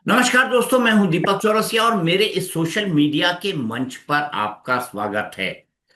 नमस्कार दोस्तों, मैं हूं दीपक चौरसिया और मेरे इस सोशल मीडिया के मंच पर आपका स्वागत है।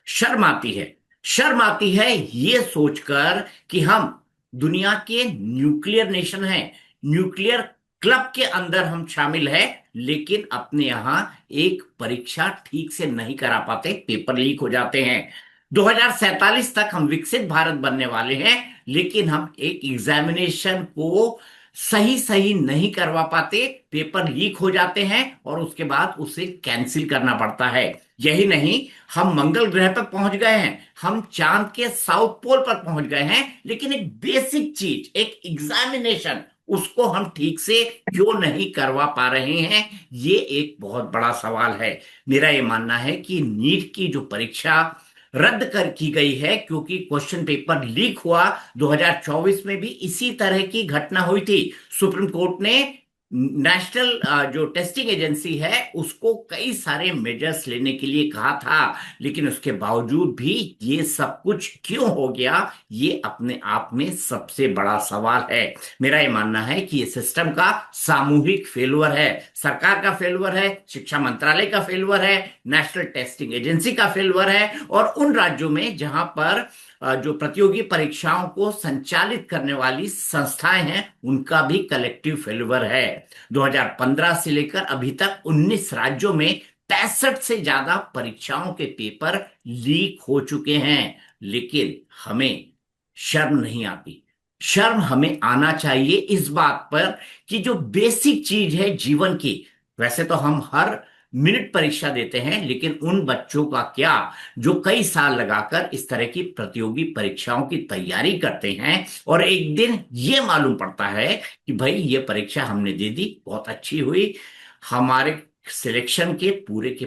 शर्म आती है, शर्म आती है ये सोचकर कि हम दुनिया के न्यूक्लियर नेशन हैं, न्यूक्लियर क्लब के अंदर हम शामिल हैं, लेकिन अपने यहाँ एक परीक्षा ठीक से नहीं करा पाते, पेपर लीक हो जाते हैं। 2047 तक हम विकसित भारत बनने वाले हैं, लेकिन हम एक एग्जामिनेशन को सही सही नहीं करवा पाते, पेपर लीक हो जाते हैं और उसके बाद उसे कैंसिल करना पड़ता है। यही नहीं, हम मंगल ग्रह पर पहुंच गए हैं, हम चांद के साउथ पोल पर पहुंच गए हैं, लेकिन एक बेसिक चीज, एक एग्जामिनेशन, उसको हम ठीक से क्यों नहीं करवा पा रहे हैं, ये एक बहुत बड़ा सवाल है। मेरा ये मानना है कि नीट की जो परीक्षा रद्द कर की गई है क्योंकि क्वेश्चन पेपर लीक हुआ। 2024 में भी इसी तरह की घटना हुई थी। सुप्रीम कोर्ट ने नेशनल जो टेस्टिंग एजेंसी है उसको कई सारे मेजर्स लेने के लिए कहा था, लेकिन उसके बावजूद भी ये सब कुछ क्यों हो गया, ये अपने आप में सबसे बड़ा सवाल है। मेरा ये मानना है कि ये सिस्टम का सामूहिक फेलुअर है, सरकार का फेलुअर है, शिक्षा मंत्रालय का फेलुअर है, नेशनल टेस्टिंग एजेंसी का फेलुअर है, और उन राज्यों में जहां पर जो प्रतियोगी परीक्षाओं को संचालित करने वाली संस्थाएं हैं उनका भी कलेक्टिव फेल्यूर है। 2015 से लेकर अभी तक 19 राज्यों में 65 से ज्यादा परीक्षाओं के पेपर लीक हो चुके हैं, लेकिन हमें शर्म नहीं आती। शर्म हमें आना चाहिए इस बात पर कि जो बेसिक चीज है जीवन की, वैसे तो हम हर मिनट परीक्षा देते हैं, लेकिन उन बच्चों का क्या जो कई साल लगाकर इस तरह की प्रतियोगी परीक्षाओं की तैयारी करते हैं और एक दिन ये मालूम पड़ता है कि भाई ये परीक्षा हमने दे दी, बहुत अच्छी हुई, हमारे सिलेक्शन के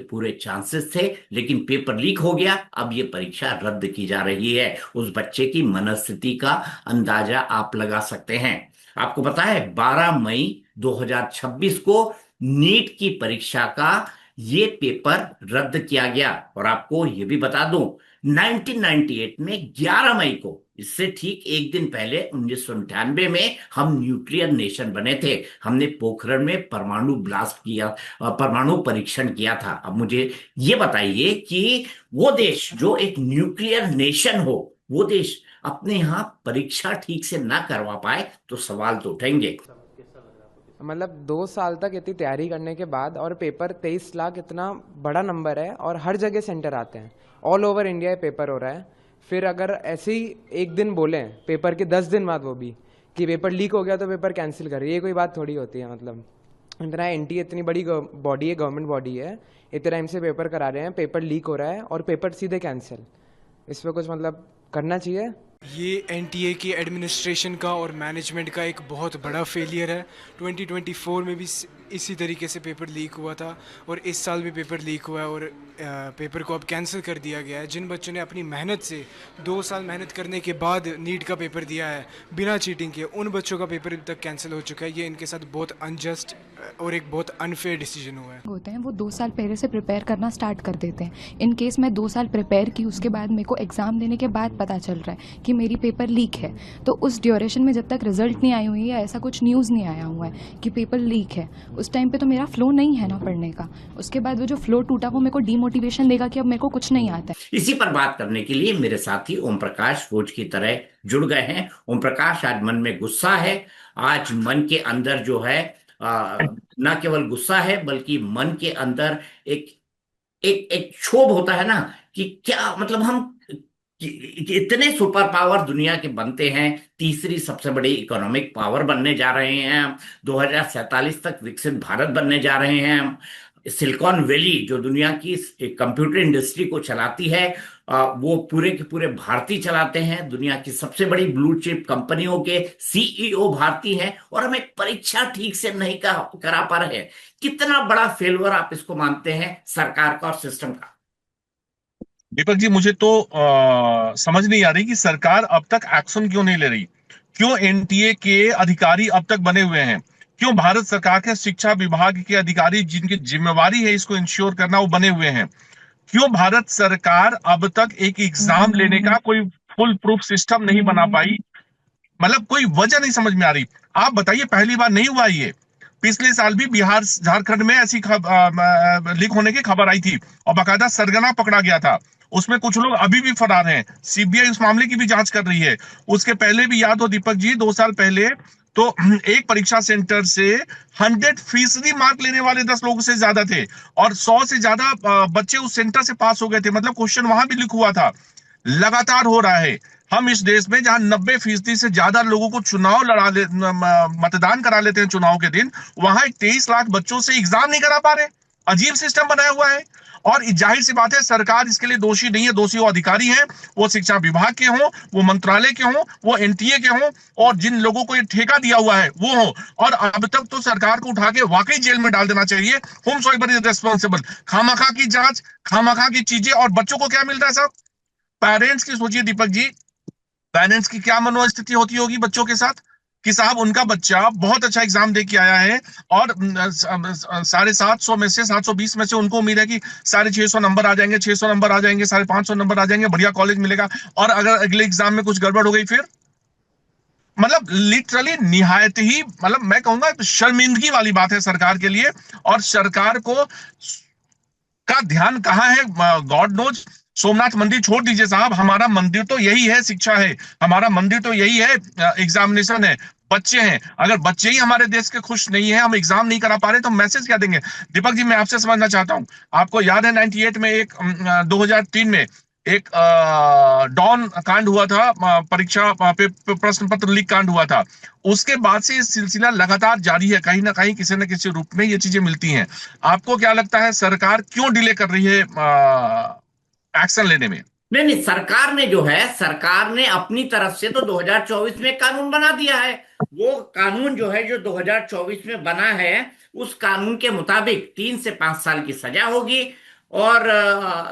पूरे चांसेस थे, लेकिन पेपर लीक हो गया, अब ये परीक्षा रद्द की जा रही है। उस बच्चे की मनस्थिति का अंदाजा आप लगा सकते हैं। आपको पता है 12 मई 2026 को नीट की परीक्षा का ये पेपर रद्द किया गया। और आपको ये भी बता दूं, 1998 में 11 मई को, इससे ठीक एक दिन पहले 1998 में हम न्यूक्लियर नेशन बने थे। हमने पोखरण में परमाणु ब्लास्ट किया, परमाणु परीक्षण किया था। अब मुझे ये बताइए कि वो देश जो एक न्यूक्लियर नेशन हो, वो देश अपने यहाँ परीक्षा ठीक से ना करवा पाए तो सवाल तो उठेंगे। मतलब 2 साल तक इतनी तैयारी करने के बाद और पेपर 23 लाख इतना बड़ा नंबर है और हर जगह सेंटर आते हैं। ऑल ओवर इंडिया पेपर हो रहा है। फिर अगर ऐसे ही एक दिन बोलें पेपर के 10 दिन बाद वो भी कि पेपर लीक हो गया तो पेपर कैंसिल कर, ये कोई बात थोड़ी होती है। मतलब इतना एनटीए इतनी बड़ी बॉडी है, गवर्नमेंट बॉडी है, इतने टाइम से पेपर करा रहे हैं, पेपर लीक हो रहा है और पेपर सीधे कैंसिल। इस पर कुछ मतलब करना चाहिए। ये एनटीए की एडमिनिस्ट्रेशन का और मैनेजमेंट का एक बहुत बड़ा फेलियर है। 2024 में भी इसी तरीके से पेपर लीक हुआ था और इस साल भी पेपर लीक हुआ है और पेपर को अब कैंसिल कर दिया गया है। जिन बच्चों ने अपनी मेहनत से 2 साल मेहनत करने के बाद नीट का पेपर दिया है बिना चीटिंग के, उन बच्चों का पेपर अभी तक कैंसिल हो चुका है। ये इनके साथ बहुत अनजस्ट और एक बहुत अनफेयर डिसीजन हुआ है। होते हैं वो 2 साल पहले से प्रिपेयर करना स्टार्ट कर देते हैं। इन केस मैं 2 साल प्रिपेयर की, उसके बाद मेरे को एग्ज़ाम देने के बाद पता चल रहा है कि मेरी पेपर लीक है, तो उस ड्यूरेशन में जब तक रिजल्ट नहीं आई हुई है, ऐसा कुछ न्यूज़ नहीं आया हुआ है कि पेपर लीक है, उस टाइम पे तो मेरा फ्लो नहीं है ना पढ़ने का। उसके बाद वो जो फ्लो टूटा वो मेरे को डीमोटिवेशन देगा कि अब मेरे को कुछ नहीं आता है। इसी पर बात करने के लिए मेरे साथी ओम प्रकाश रोज की तरह जुड़ गए हैं। ओम प्रकाश, आज मन में गुस्सा है, आज मन के अंदर जो है ना केवल गुस्सा है बल्कि मन के अंदर एक एक एक क्षोभ होता है ना, कि क्या मतलब हम कि इतने सुपर पावर दुनिया के बनते हैं, तीसरी सबसे बड़ी इकोनॉमिक पावर बनने जा रहे हैं हम, 2047 तक विकसित भारत बनने जा रहे हैं हम। सिलिकॉन वैली जो दुनिया की कंप्यूटर इंडस्ट्री को चलाती है, वो पूरे के पूरे भारतीय चलाते हैं, दुनिया की सबसे बड़ी ब्लू चिप कंपनियों के सीईओ भारतीय हैं, और हम एक परीक्षा ठीक से नहीं करा पा रहे हैं। कितना बड़ा फेलवर आप इसको मानते हैं, सरकार का और सिस्टम का? दीपक जी, मुझे तो समझ नहीं आ रही कि सरकार अब तक एक्शन क्यों नहीं ले रही। क्यों एनटीए के अधिकारी अब तक बने हुए हैं? क्यों भारत सरकार के शिक्षा विभाग के अधिकारी जिनकी जिम्मेवारी है इसको इंश्योर करना, वो बने हुए हैं? क्यों भारत सरकार अब तक एक एग्जाम लेने का कोई फुल प्रूफ सिस्टम नहीं बना पाई? मतलब कोई वजह नहीं समझ में आ रही। आप बताइए, पहली बार नहीं हुआ ये। पिछले साल भी बिहार झारखंड में ऐसी लीक होने की खबर आई थी और बाकायदा सरगना पकड़ा गया था। उसमें कुछ लोग अभी भी फरार हैं। सीबीआई उस मामले की भी जांच कर रही है। उसके पहले भी याद हो दीपक जी, 2 साल पहले तो एक परीक्षा सेंटर से 100% मार्क लेने वाले 10 लोगों से ज्यादा थे और 100 से ज्यादा बच्चे उस सेंटर से पास हो गए थे। मतलब क्वेश्चन वहां भी लीक हुआ था। लगातार हो रहा है। हम इस देश में जहां 90% से ज्यादा लोगों को चुनाव मतदान करा लेते हैं चुनाव के दिन, वहां 23 लाख बच्चों से एग्जाम नहीं करा पा रहे। अजीब सिस्टम बनाया हुआ है। और जाहिर सी बात है, सरकार इसके लिए दोषी नहीं है। दोषी वो अधिकारी हैं, वो शिक्षा विभाग के हों, वो मंत्रालय के हों, वो एनटीए के हों, और जिन लोगों को ये ठेका दिया हुआ है वो हो। और अब तक तो सरकार को उठा के वाकई जेल में डाल देना चाहिए। होम सोइबर इज रेस्पॉन्सिबल। खामखा की जांच, खामखा की चीजें, और बच्चों को क्या मिल रहा है साहब? पेरेंट्स की सोचिए दीपक जी, पेरेंट्स की क्या मनोस्थिति होती होगी बच्चों के साथ कि साहब उनका बच्चा बहुत अच्छा एग्जाम दे के आया है और 750 में से 720 में से उनको उम्मीद है कि 650 नंबर आ जाएंगे, 600 नंबर आ जाएंगे, 550 नंबर आ जाएंगे, बढ़िया कॉलेज मिलेगा। और अगर अगले एग्जाम में कुछ गड़बड़ हो गई फिर, मतलब लिटरली निहायत ही, मतलब मैं कहूंगा शर्मिंदगी वाली बात है सरकार के लिए। और सरकार को का ध्यान कहाँ है, गॉड नोज। सोमनाथ मंदिर छोड़ दीजिए साहब, हमारा मंदिर तो यही है, शिक्षा है। हमारा मंदिर तो यही है, एग्जामिनेशन है, बच्चे हैं। अगर बच्चे ही हमारे देश के खुश नहीं है, हम एग्जाम नहीं करा पा रहे, तो मैसेज क्या देंगे? दीपक जी, मैं आपसे समझना चाहता हूं, आपको याद है 98 में एक 2003 में एक डॉन कांड हुआ था, परीक्षा प्रश्न पत्र लीक कांड हुआ था। उसके बाद से ये सिलसिला लगातार जारी है। कहीं ना कहीं किसी न किसी रूप में ये चीजें मिलती हैं। आपको क्या लगता है सरकार क्यों डिले कर रही है एक्शन लेने में? नहीं नहीं, सरकार ने जो है, सरकार ने अपनी तरफ से तो 2024 में कानून बना दिया है। वो कानून जो है, जो 2024 में बना है, उस कानून के मुताबिक 3 से 5 साल की सजा होगी और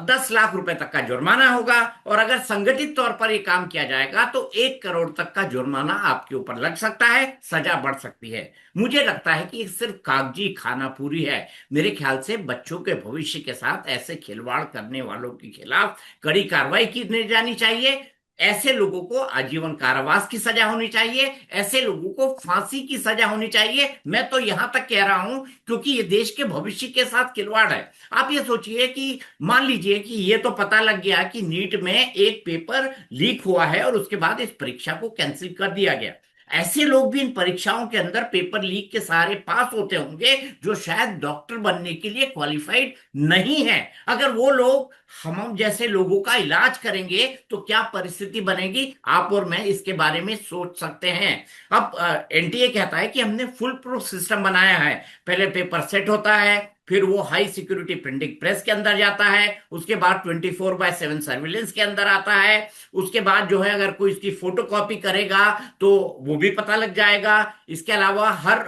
10 लाख रुपए तक का जुर्माना होगा। और अगर संगठित तौर पर ये काम किया जाएगा तो 1 करोड़ तक का जुर्माना आपके ऊपर लग सकता है, सजा बढ़ सकती है। मुझे लगता है कि ये सिर्फ कागजी खाना पूरी है। मेरे ख्याल से बच्चों के भविष्य के साथ ऐसे खिलवाड़ करने वालों के खिलाफ कड़ी कार्रवाई की जानी चाहिए। ऐसे लोगों को आजीवन कारावास की सजा होनी चाहिए, ऐसे लोगों को फांसी की सजा होनी चाहिए। मैं तो यहां तक कह रहा हूं, क्योंकि ये देश के भविष्य के साथ खिलवाड़ है। आप ये सोचिए कि मान लीजिए कि ये तो पता लग गया कि नीट में एक पेपर लीक हुआ है और उसके बाद इस परीक्षा को कैंसिल कर दिया गया। ऐसे लोग भी इन परीक्षाओं के अंदर पेपर लीक के सहारे पास होते होंगे, जो शायद डॉक्टर बनने के लिए क्वालिफाइड नहीं है। अगर वो लोग हम जैसे लोगों का इलाज करेंगे तो क्या परिस्थिति बनेगी, आप और मैं इसके बारे में सोच सकते हैं। अब एनटीए कहता है कि हमने फुल प्रूफ सिस्टम बनाया है। पहले पेपर सेट होता है, फिर वो हाई सिक्योरिटी प्रिंटिंग प्रेस के अंदर जाता है, उसके बाद 24/7 सर्विलेंस के अंदर आता है। उसके बाद जो है, अगर कोई इसकी फोटो कॉपी करेगा तो वो भी पता लग जाएगा। इसके अलावा हर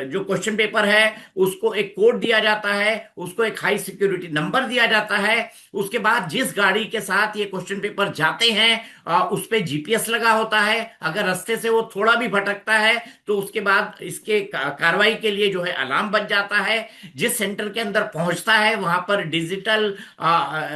जो क्वेश्चन पेपर है उसको एक कोड दिया जाता है, उसको एक हाई सिक्योरिटी नंबर दिया जाता है। उसके बाद जिस गाड़ी के साथ ये क्वेश्चन पेपर जाते हैं उस पे जीपीएस लगा होता है। अगर रास्ते से वो थोड़ा भी भटकता है तो उसके बाद इसके कार्रवाई के लिए जो है अलार्म बज जाता है। जिस सेंटर के अंदर पहुंचता है वहां पर डिजिटल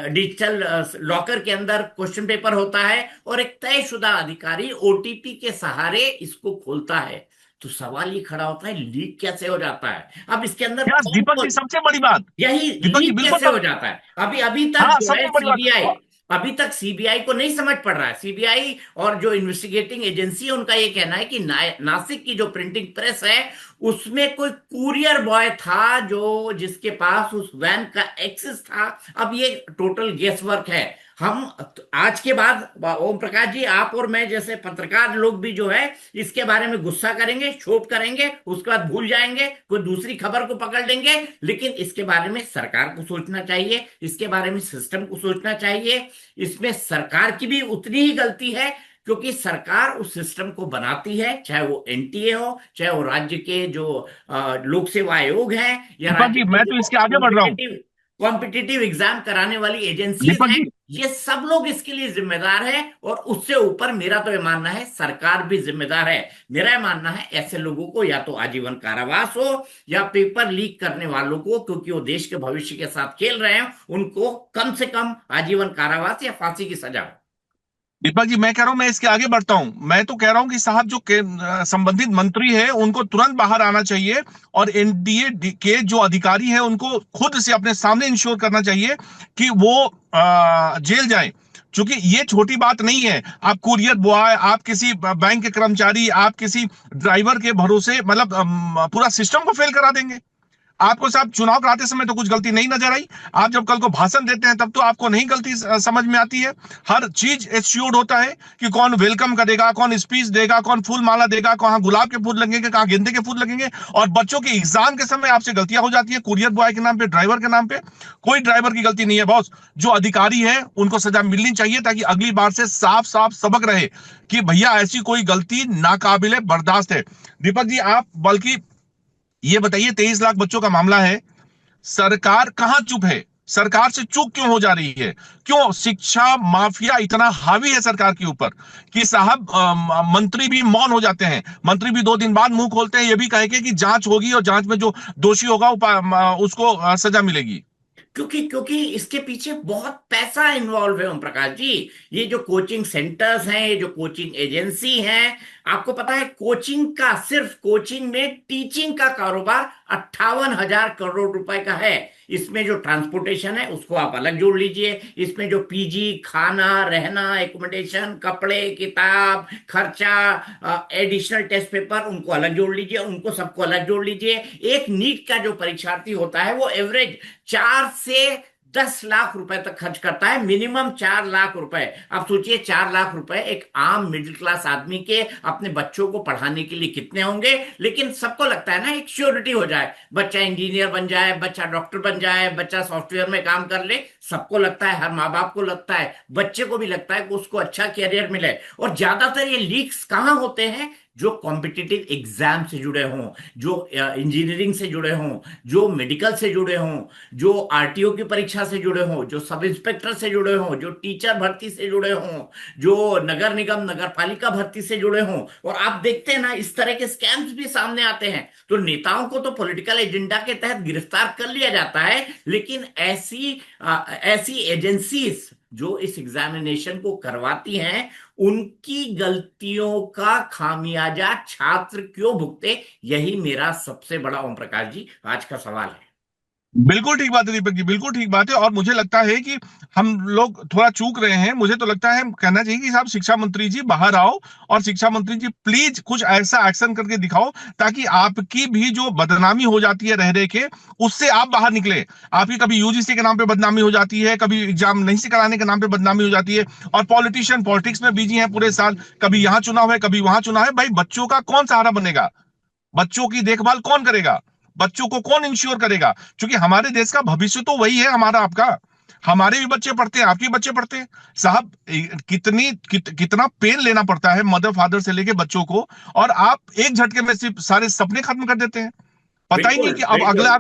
डिजिटल लॉकर के अंदर क्वेश्चन पेपर होता है और एक तयशुदा अधिकारी ओटीपी के सहारे इसको खोलता है। तो सवाल ये खड़ा होता है, लीक कैसे हो जाता है? अब इसके अंदर यस दीपक जी, सबसे बड़ी बात, यही दीपक जी लीक बिल्कुल कैसे हो जाता है? अभी अभी तक हाँ, जो है सबसे बड़ी सीबीआई, बात। अभी तक सीबीआई को नहीं समझ पड़ रहा है। सीबीआई और जो इन्वेस्टिगेटिंग एजेंसी है उनका ये कहना है कि नासिक की जो प्रिंटिंग प्रेस है उसमें कोई कुरियर बॉय था जो जिसके पास उस वैन का एक्सेस था। अब ये टोटल गेस वर्क है। हम आज के बाद ओम प्रकाश जी, आप और मैं जैसे पत्रकार लोग भी जो है इसके बारे में गुस्सा करेंगे, क्षोभ करेंगे, उसके बाद भूल जाएंगे, कोई दूसरी खबर को पकड़ लेंगे। लेकिन इसके बारे में सरकार को सोचना चाहिए, इसके बारे में सिस्टम को सोचना चाहिए। इसमें सरकार की भी उतनी ही गलती है, क्योंकि सरकार उस सिस्टम को बनाती है, चाहे वो एनटीए हो, चाहे वो राज्य के जो लोक सेवा आयोग हैं, या दीपक राज्य जी, की मैं तो जो इसके आगे बढ़ रहा हूँ। कॉम्पिटिटिव एग्जाम कराने वाली एजेंसीज दीपक हैं। जी, ये सब लोग इसके लिए जिम्मेदार है और उससे ऊपर मेरा तो ये मानना है सरकार भी जिम्मेदार है। मेरा ये मानना है ऐसे लोगों को या तो आजीवन कारावास हो, या पेपर लीक करने वालों को, क्योंकि वो देश के भविष्य के साथ खेल रहे हैं, उनको कम से कम आजीवन कारावास या फांसी की सजा हो। दीपक जी, मैं कह रहा हूं, मैं इसके आगे बढ़ता हूं। मैं तो कह रहा हूं कि साहब जो संबंधित मंत्री है उनको तुरंत बाहर आना चाहिए, और एनडीए के जो अधिकारी हैं उनको खुद से अपने सामने इंश्योर करना चाहिए कि वो जेल जाए। क्योंकि ये छोटी बात नहीं है। आप कुरियर बॉय, आप किसी बैंक के कर्मचारी, आप किसी ड्राइवर के भरोसे मतलब पूरा सिस्टम को फेल करा देंगे। आपको साहब चुनाव कराते समय तो कुछ गलती नहीं नजर आई, आप जब कल को भाषण देते हैं तब तो आपको नहीं गलती समझ में आती है। हर चीज एश्योर्ड होता है कि कौन वेलकम करेगा, कौन स्पीच देगा, कौन फूल माला देगा, कहाँ गुलाब के फूल लगेंगे, कहाँ गेंदे के फूल लगेंगे। और बच्चों के एग्जाम के समय आपसे गलतियां हो जाती है, कुरियर बॉय के नाम पे, ड्राइवर के नाम पे। कोई ड्राइवर की गलती नहीं है बॉस। जो अधिकारी है उनको सजा मिलनी चाहिए, ताकि अगली बार से साफ साफ सबक रहे कि भैया ऐसी कोई गलती नाकाबिले बर्दाश्त है। दीपक जी, आप बल्कि ये बताइए, 23 लाख बच्चों का मामला है, सरकार कहां चुप है? सरकार से चूक क्यों हो जा रही है? क्यों शिक्षा माफिया इतना हावी है सरकार के ऊपर कि साहब मंत्री भी मौन हो जाते हैं। मंत्री भी 2 दिन बाद मुंह खोलते हैं, ये भी कहे कि जांच होगी और जांच में जो दोषी होगा उसको सजा मिलेगी। क्योंकि क्योंकि इसके पीछे बहुत पैसा इन्वॉल्व है ओम प्रकाश जी। ये जो कोचिंग सेंटर्स हैं, ये जो कोचिंग एजेंसी हैं, आपको पता है कोचिंग का, सिर्फ कोचिंग में टीचिंग का कारोबार 58,000 करोड़ रुपए का है। इसमें जो ट्रांसपोर्टेशन है उसको आप अलग जोड़ लीजिए, इसमें जो पीजी, खाना, रहना, एकोमोडेशन, कपड़े, किताब, खर्चा, एडिशनल टेस्ट पेपर, उनको अलग जोड़ लीजिए, उनको सबको अलग जोड़ लीजिए। एक नीट का जो परीक्षार्थी होता है वो एवरेज 4 से 10 लाख रुपए तक खर्च करता है, मिनिमम 4 लाख रुपए। आप सोचिए 4 लाख रुपए एक आम मिडिल क्लास आदमी के अपने बच्चों को पढ़ाने के लिए कितने होंगे। लेकिन सबको लगता है ना एक श्योरिटी हो जाए, बच्चा इंजीनियर बन जाए, बच्चा डॉक्टर बन जाए, बच्चा सॉफ्टवेयर में काम कर ले। सबको लगता है, हर माँ बाप को लगता है, बच्चे को भी लगता है कि उसको अच्छा कैरियर मिले। और ज्यादातर ये लीक्स कहाँ होते हैं? जो कॉम्पिटिटिव एग्जाम से जुड़े हों, जो इंजीनियरिंग से जुड़े हों, जो मेडिकल से जुड़े हों, जो आरटीओ की परीक्षा से जुड़े हों, जो सब इंस्पेक्टर से जुड़े हों, जो टीचर भर्ती से जुड़े हों, जो नगर निगम नगर पालिका भर्ती से जुड़े हों। और आप देखते हैं ना इस तरह के स्कैम्स भी सामने आते हैं। तो नेताओं को तो पॉलिटिकल एजेंडा के तहत गिरफ्तार कर लिया जाता है, लेकिन ऐसी एजेंसीज जो इस एग्जामिनेशन को करवाती हैं, उनकी गलतियों का खामियाजा छात्र क्यों भुगते? यही मेरा सबसे बड़ा, ओम प्रकाश जी, आज का सवाल है। बिल्कुल ठीक बात है दीपक जी, बिल्कुल ठीक बात है। और मुझे लगता है कि हम लोग थोड़ा चूक रहे हैं। मुझे तो लगता है कहना चाहिए कि साहब शिक्षा मंत्री जी बाहर आओ, और शिक्षा मंत्री जी प्लीज कुछ ऐसा एक्शन करके दिखाओ ताकि आपकी भी जो बदनामी हो जाती है रह रहे के, उससे आप बाहर निकले। आपकी कभी यूजीसी के नाम पे बदनामी हो जाती है, कभी एग्जाम नहीं से कराने के नाम पे बदनामी हो जाती है, और पॉलिटिशियन पॉलिटिक्स में बिजी हैं पूरे साल। कभी यहाँ चुनाव है, कभी वहां चुनाव है। भाई बच्चों का कौन सहारा बनेगा? बच्चों की देखभाल कौन करेगा? बच्चों को कौन इंश्योर करेगा? क्योंकि हमारे देश का भविष्य तो वही है, हमारा आपका। हमारे भी बच्चे पढ़ते हैं, आपके बच्चे पढ़ते हैं साहब। कितना पेन लेना पड़ता है मदर फादर से लेके बच्चों को, और आप एक झटके में सिर्फ सारे सपने खत्म कर देते हैं। पता ही नहीं बिल्कुल कि अब बिल्कुल अगला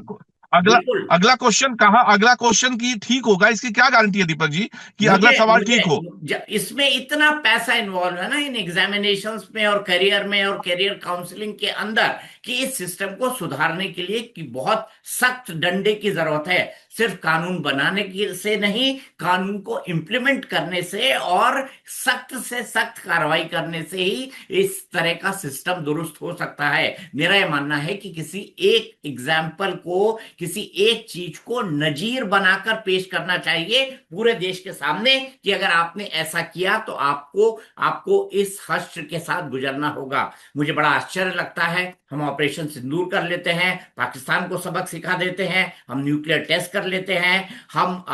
बिल्कुल। अगला क्वेश्चन कहाँ, अगला क्वेश्चन की ठीक होगा, इसकी क्या गारंटी है दीपक जी कि अगला मुझे सवाल मुझे ठीक हो? इसमें इतना पैसा इन्वॉल्व है ना इन एग्जामिनेशंस में और करियर में और करियर काउंसलिंग के अंदर, कि इस सिस्टम को सुधारने के लिए कि बहुत सख्त डंडे की जरूरत है। सिर्फ कानून बनाने की से नहीं, कानून को इम्प्लीमेंट करने से और सख्त से सख्त कार्रवाई करने से ही इस तरह का सिस्टम दुरुस्त हो सकता है। मेरा यह मानना है कि किसी एक एग्जाम्पल को, किसी एक चीज को नजीर बनाकर पेश करना चाहिए पूरे देश के सामने, कि अगर आपने ऐसा किया तो आपको आपको इस हश्र के साथ गुजरना होगा। मुझे बड़ा आश्चर्य लगता है, हम ऑपरेशन सिंदूर कर लेते हैं, पाकिस्तान को सबक सिखा देते हैं, हम न्यूक्लियर टेस्ट कर लेते हैं, हम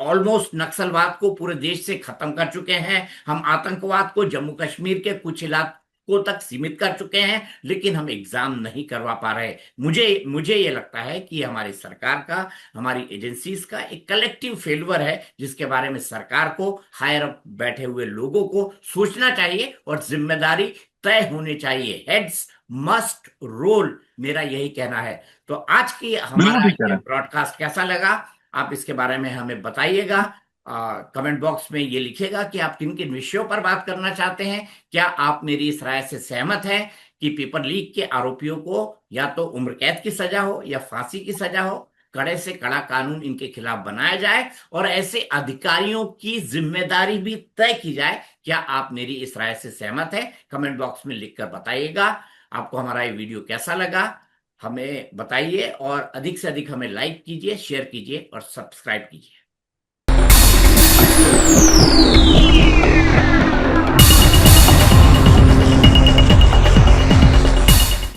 ऑलमोस्ट नक्सलवाद को पूरे देश से खत्म कर चुके हैं, हम आतंकवाद को जम्मू कश्मीर के कुछ इलाकों तक सीमित कर चुके हैं, लेकिन हम एग्जाम नहीं करवा पा रहे। मुझे मुझे ये लगता है कि हमारी सरकार का, हमारी एजेंसीज का एक कलेक्टिव फेल्यूर है, जिसके बारे में सरकार को, हायर अप बैठे हुए लोगों को सोचना चाहिए और जिम्मेदारी तय होनी चाहिए। हेड्स मस्ट रोल, मेरा यही कहना है। तो आज की बिल्कुल हमारा ठीक कह ये रहे हैं। ब्रॉडकास्ट कैसा लगा, आप इसके बारे में हमें बताइएगा। कमेंट बॉक्स में ये लिखिएगा कि आप किन किन विषयों पर बात करना चाहते हैं। क्या आप मेरी इस राय से सहमत हैं कि पेपर लीक के आरोपियों को या तो उम्र कैद की सजा हो या फांसी की सजा हो? कड़े से कड़ा कानून इनके खिलाफ बनाया जाए और ऐसे अधिकारियों की जिम्मेदारी भी तय की जाए। क्या आप मेरी इस राय से सहमत हैं? कमेंट बॉक्स में लिखकर बताइएगा। आपको हमारा ये वीडियो कैसा लगा हमें बताइए और अधिक से अधिक हमें लाइक कीजिए, शेयर कीजिए और सब्सक्राइब कीजिए।